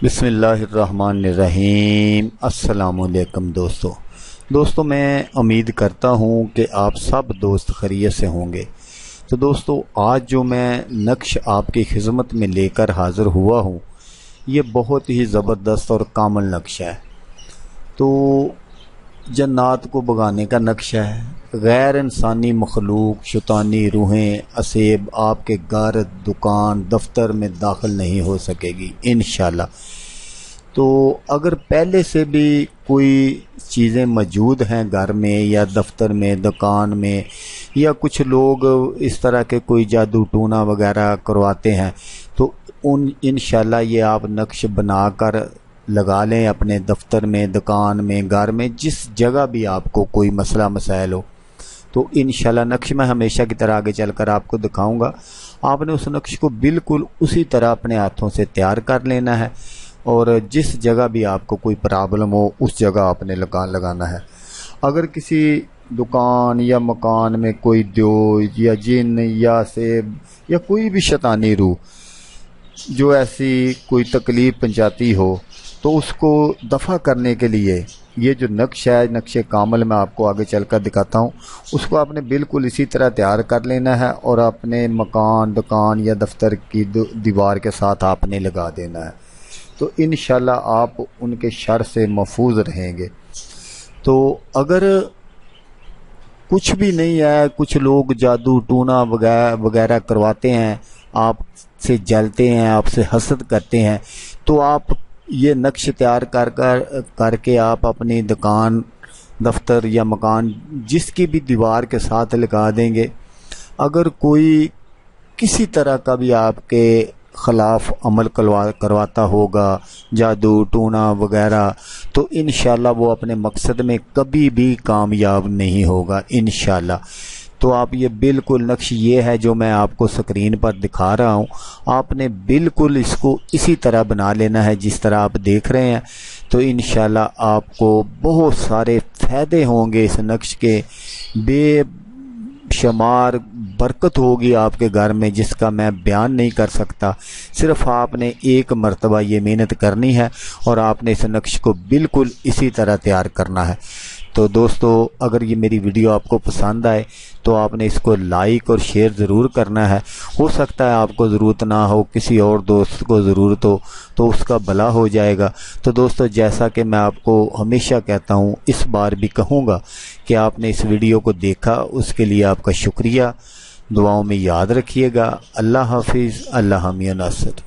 بسم اللہ الرحمن الرحیم۔ السلام علیکم دوستو میں امید کرتا ہوں کہ آپ سب دوست خیریت سے ہوں گے۔ تو دوستو آج جو میں نقش آپ کی خدمت میں لے کر حاضر ہوا ہوں یہ بہت ہی زبردست اور کامل نقش ہے۔ تو جنات کو بگانے کا نقشہ ہے۔ غیر انسانی مخلوق، شیطانی روحیں، اسیب آپ کے گھر، دکان، دفتر میں داخل نہیں ہو سکے گی انشاءاللہ۔ تو اگر پہلے سے بھی کوئی چیزیں موجود ہیں گھر میں یا دفتر میں، دکان میں، یا کچھ لوگ اس طرح کے کوئی جادو ٹونا وغیرہ کرواتے ہیں تو انشاءاللہ یہ آپ نقش بنا کر لگا لیں اپنے دفتر میں، دکان میں، گھر میں، جس جگہ بھی آپ کو کوئی مسئلہ مسائل ہو تو انشاءاللہ نقش میں ہمیشہ کی طرح آگے چل کر آپ کو دکھاؤں گا۔ آپ نے اس نقش کو بالکل اسی طرح اپنے ہاتھوں سے تیار کر لینا ہے، اور جس جگہ بھی آپ کو کوئی پرابلم ہو اس جگہ آپ نے لگانا ہے۔ اگر کسی دکان یا مکان میں کوئی دیو یا جن یا سیب یا کوئی بھی شیطانی روح جو ایسی کوئی تکلیف پہنچاتی ہو تو اس کو دفع کرنے کے لیے یہ جو نقش ہے، نقش کامل میں آپ کو آگے چل کر دکھاتا ہوں، اس کو آپ نے بالکل اسی طرح تیار کر لینا ہے اور اپنے مکان، دکان یا دفتر کی دیوار کے ساتھ آپ نے لگا دینا ہے۔ تو انشاءاللہ آپ ان کے شر سے محفوظ رہیں گے۔ تو اگر کچھ بھی نہیں ہے، کچھ لوگ جادو ٹونا وغیرہ کرواتے ہیں، آپ سے جلتے ہیں، آپ سے حسد کرتے ہیں، تو آپ یہ نقش تیار کر کے آپ اپنی دکان، دفتر یا مکان جس کی بھی دیوار کے ساتھ لگا دیں گے۔ اگر کوئی کسی طرح کا بھی آپ کے خلاف عمل کرواتا ہوگا، جادو ٹونا وغیرہ، تو انشاءاللہ وہ اپنے مقصد میں کبھی بھی کامیاب نہیں ہوگا انشاءاللہ۔ تو آپ یہ بالکل نقش یہ ہے جو میں آپ کو سکرین پر دکھا رہا ہوں، آپ نے بالکل اس کو اسی طرح بنا لینا ہے جس طرح آپ دیکھ رہے ہیں۔ تو انشاءاللہ آپ کو بہت سارے فائدے ہوں گے اس نقش کے، بے شمار برکت ہوگی آپ کے گھر میں جس کا میں بیان نہیں کر سکتا۔ صرف آپ نے ایک مرتبہ یہ محنت کرنی ہے اور آپ نے اس نقش کو بالکل اسی طرح تیار کرنا ہے۔ تو دوستو اگر یہ میری ویڈیو آپ کو پسند آئے تو آپ نے اس کو لائک اور شیئر ضرور کرنا ہے۔ ہو سکتا ہے آپ کو ضرورت نہ ہو، کسی اور دوست کو ضرورت ہو تو اس کا بھلا ہو جائے گا۔ تو دوستو جیسا کہ میں آپ کو ہمیشہ کہتا ہوں، اس بار بھی کہوں گا کہ آپ نے اس ویڈیو کو دیکھا، اس کے لیے آپ کا شکریہ۔ دعاؤں میں یاد رکھیے گا۔ اللہ حافظ، اللہ حامی و ناصر۔